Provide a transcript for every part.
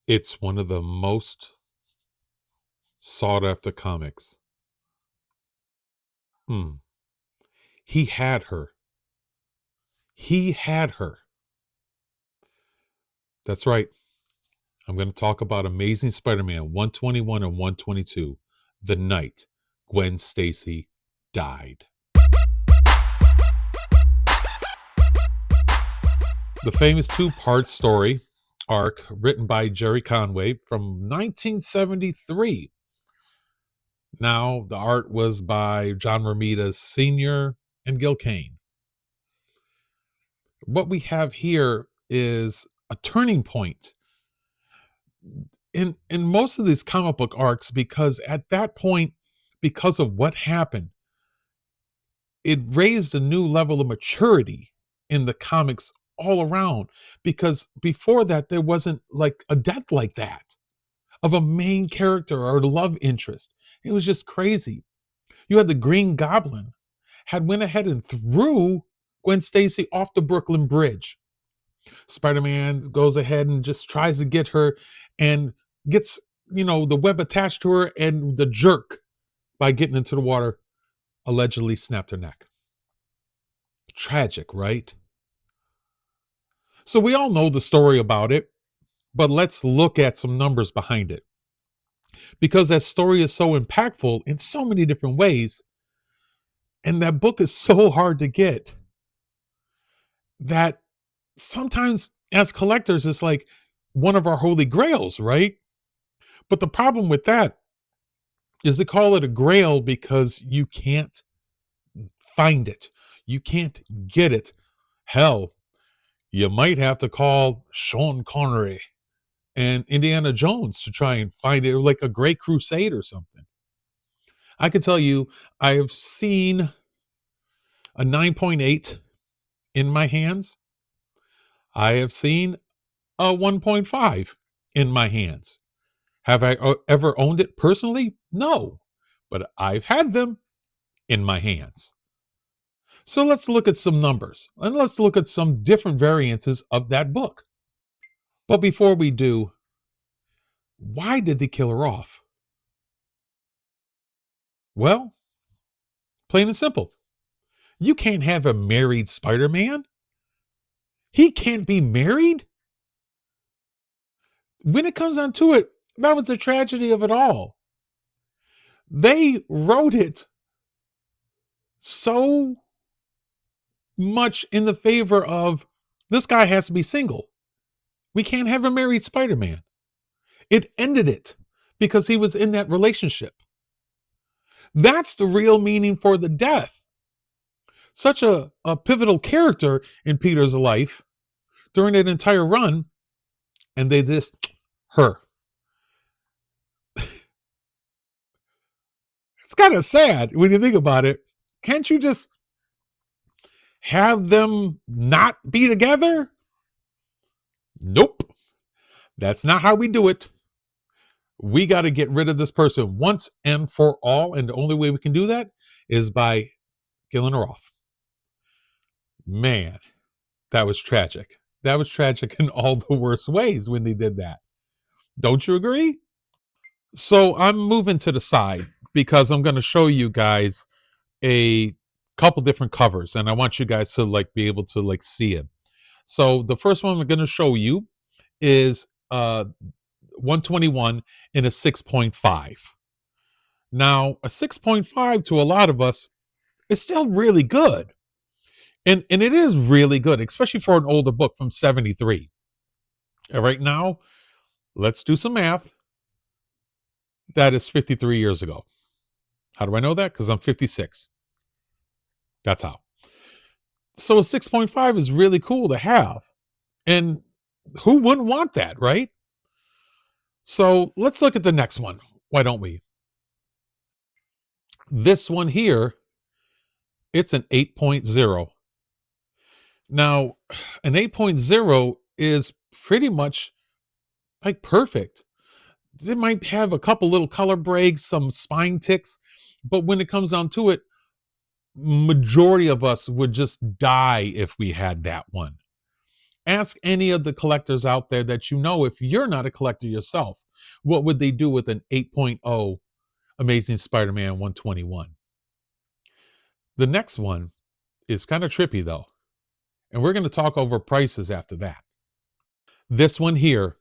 It's one of the most sought after comics. Hmm. He had her. He had her. That's right. I'm going to talk about Amazing Spider-Man 121 and 122, the night Gwen Stacy died. The famous two-part story arc written by Jerry Conway from 1973. Now, the art was by John Romita Sr. and Gil Kane. What we have here is a turning point in most of these comic book arcs, because at that point, because of what happened, it raised a new level of maturity in the comics all around, because before that there wasn't like a death like that of a main character or love interest. It was just crazy. You had the Green Goblin had went ahead and threw Gwen Stacy off the Brooklyn Bridge. Spider-Man goes ahead and just tries to get her and gets, the web attached to her, and the jerk, by getting into the water, allegedly snapped her neck. Tragic, right? So we all know the story about it, but let's look at some numbers behind it, because that story is so impactful in so many different ways, and that book is so hard to get that sometimes as collectors it's like one of our holy grails, right? But the problem with that is they call it a grail because you can't find it. You can't get it. Hell, you might have to call Sean Connery and Indiana Jones to try and find it, like a Great Crusade or something. I can tell you, I have seen a 9.8 in my hands. I have seen a 1.5 in my hands. Have I ever owned it personally? No, but I've had them in my hands. So let's look at some numbers and let's look at some different variances of that book. But before we do, why did they kill her off? Well, plain and simple. You can't have a married Spider Man. He can't be married. When it comes down to it, that was the tragedy of it all. They wrote it so much in the favor of this guy has to be single. We can't have a married Spider Man. It ended it because he was in that relationship. That's the real meaning for the death. Such a pivotal character in Peter's life during that entire run, and they just her. It's kind of sad when you think about it. Can't you just have them not be together? Nope. That's not how we do it. We got to get rid of this person once and for all. And the only way we can do that is by killing her off. Man, that was tragic. That was tragic in all the worst ways when they did that. Don't you agree? So I'm moving to the side because I'm going to show you guys a couple different covers, and I want you guys to like be able to like see it. So the first one I'm going to show you is 121 in a 6.5. Now, a 6.5 to a lot of us is still really good. And it is really good, especially for an older book from 73. All right, now let's do some math. That is 53 years ago. How do I know that? Because I'm 56. That's how. So a 6.5 is really cool to have. And who wouldn't want that, right? So let's look at the next one. Why don't we? This one here, it's an 8.0. Now, an 8.0 is pretty much like perfect. It might have a couple little color breaks, some spine ticks, but when it comes down to it, majority of us would just die if we had that one. Ask any of the collectors out there that you know, if you're not a collector yourself, what would they do with an 8.0 Amazing Spider-Man 121? The next one is kind of trippy though, and we're going to talk over prices after that. This one here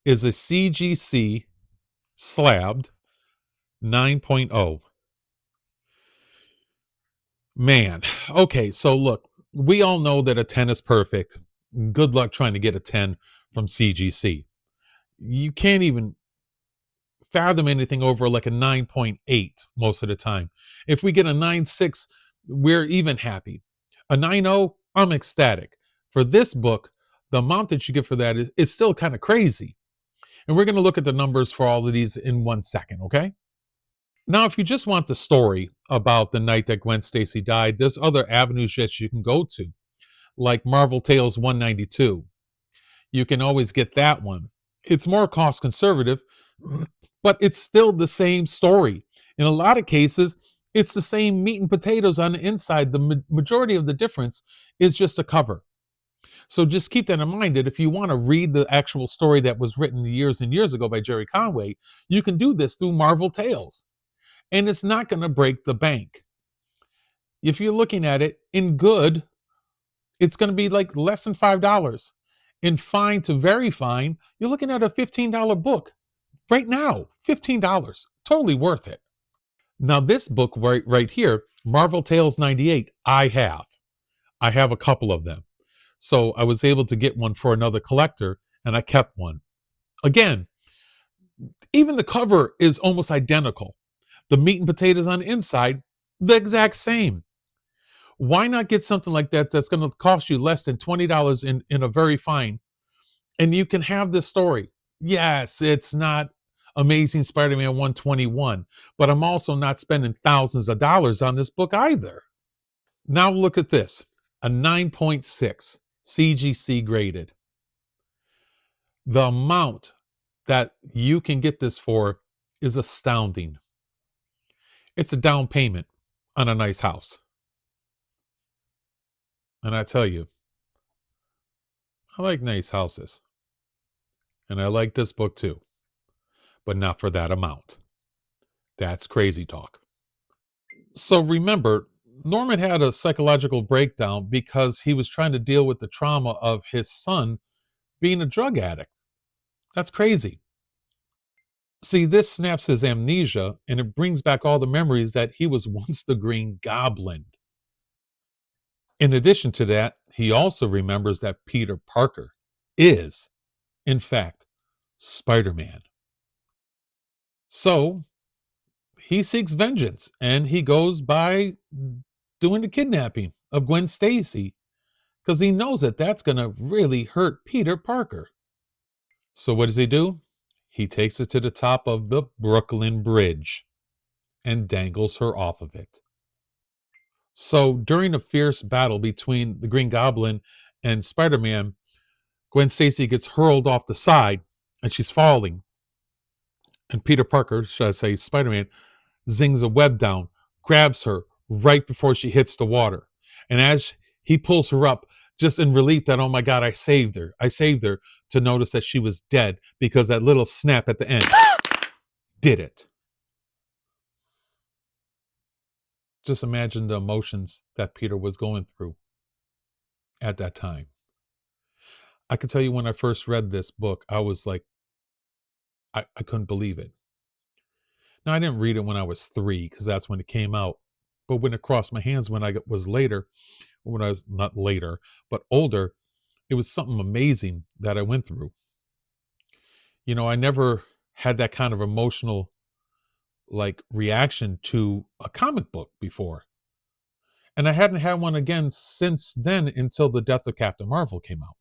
is a CGC slabbed 9.0. Man, okay, so look, we all know that a 10 is perfect. Good luck trying to get a 10 from CGC. You can't even fathom anything over like a 9.8 most of the time. If we get a 9.6, we're even happy. A 9.0, I'm ecstatic. For this book, the amount that you get for that is still kind of crazy. And we're going to look at the numbers for all of these in 1 second, okay? Now, if you just want the story about the night that Gwen Stacy died, there's other avenues that you can go to, like Marvel Tales 192. You can always get that one. It's more cost conservative, but it's still the same story. In a lot of cases, it's the same meat and potatoes on the inside. The majority of the difference is just a cover. So just keep that in mind, that if you want to read the actual story that was written years and years ago by Jerry Conway, you can do this through Marvel Tales. And it's not going to break the bank. If you're looking at it in good, it's going to be like less than $5. In fine to very fine, you're looking at a $15 book right now. $15. Totally worth it. Now, this book right here, Marvel Tales 98, I have a couple of them. So I was able to get one for another collector, and I kept one. Again, even the cover is almost identical. The meat and potatoes on the inside, the exact same. Why not get something like that that's going to cost you less than $20 in a very fine, and you can have this story? Yes, it's not Amazing Spider-Man 121, but I'm also not spending thousands of dollars on this book either. Now look at this, a 9.6 CGC graded. The amount that you can get this for is astounding. It's a down payment on a nice house. And I tell you, I like nice houses. And I like this book too, but not for that amount. That's crazy talk. So remember, Norman had a psychological breakdown because he was trying to deal with the trauma of his son being a drug addict. That's crazy. See, this snaps his amnesia and it brings back all the memories that he was once the Green Goblin. In addition to that, he also remembers that Peter Parker is, in fact, Spider-Man. So he seeks vengeance and he goes by doing the kidnapping of Gwen Stacy because he knows that that's going to really hurt Peter Parker. So what does he do? He takes her to the top of the Brooklyn Bridge and dangles her off of it. So during a fierce battle between the Green Goblin and Spider-Man, Gwen Stacy gets hurled off the side and she's falling. And Peter Parker, should I say Spider-Man, zings a web down, grabs her right before she hits the water. And as he pulls her up, just in relief that, oh my God, I saved her, to notice that she was dead because that little snap at the end did it. Just imagine the emotions that Peter was going through at that time. I can tell you, when I first read this book, I was like, I couldn't believe it. Now, I didn't read it when I was 3 because that's when it came out. But when it crossed my hands when I was later, when I was not later, but older, it was something amazing that I went through. You know, I never had that kind of emotional reaction to a comic book before. And I hadn't had one again since then until the death of Captain Marvel came out.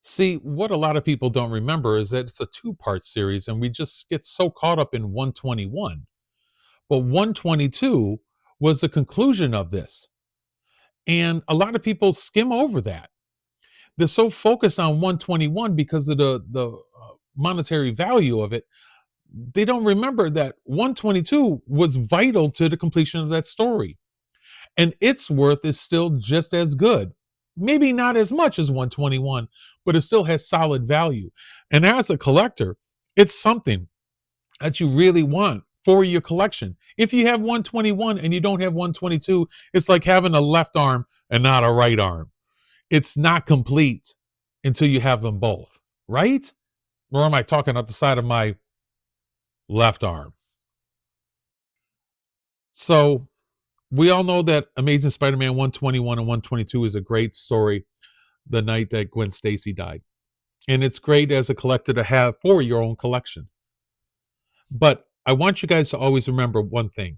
See, what a lot of people don't remember is that it's a 2-part series and we just get so caught up in 121. But 122 was the conclusion of this. And a lot of people skim over that. They're so focused on 121 because of the monetary value of it. They don't remember that 122 was vital to the completion of that story. And its worth is still just as good. Maybe not as much as 121, but it still has solid value. And as a collector, it's something that you really want for your collection. If you have 121 and you don't have 122, it's like having a left arm and not a right arm. It's not complete until you have them both, right? Or am I talking out the side of my left arm? So we all know that Amazing Spider-Man 121 and 122 is a great story the night that Gwen Stacy died. And it's great as a collector to have for your own collection. But I want you guys to always remember one thing.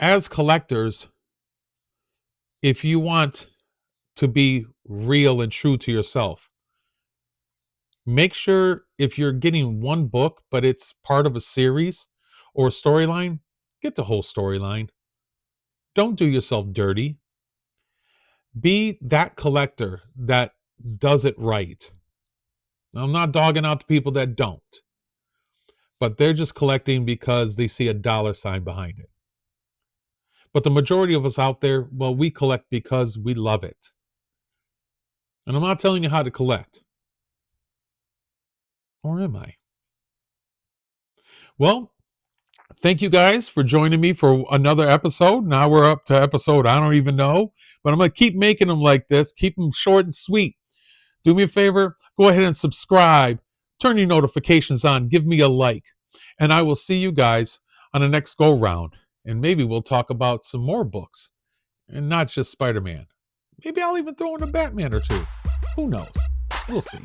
As collectors, if you want to be real and true to yourself, make sure if you're getting one book, but it's part of a series or a storyline, get the whole storyline. Don't do yourself dirty. Be that collector that does it right. Now, I'm not dogging out the people that don't, but they're just collecting because they see a dollar sign behind it. But the majority of us out there, well, we collect because we love it. And I'm not telling you how to collect. Or am I? Well, thank you guys for joining me for another episode. Now we're up to episode, I don't even know, but I'm going to keep making them like this, keep them short and sweet. Do me a favor, go ahead and subscribe, turn your notifications on, give me a like, and I will see you guys on the next go round. And maybe we'll talk about some more books and not just Spider-Man. Maybe I'll even throw in a Batman or two. Who knows? We'll see.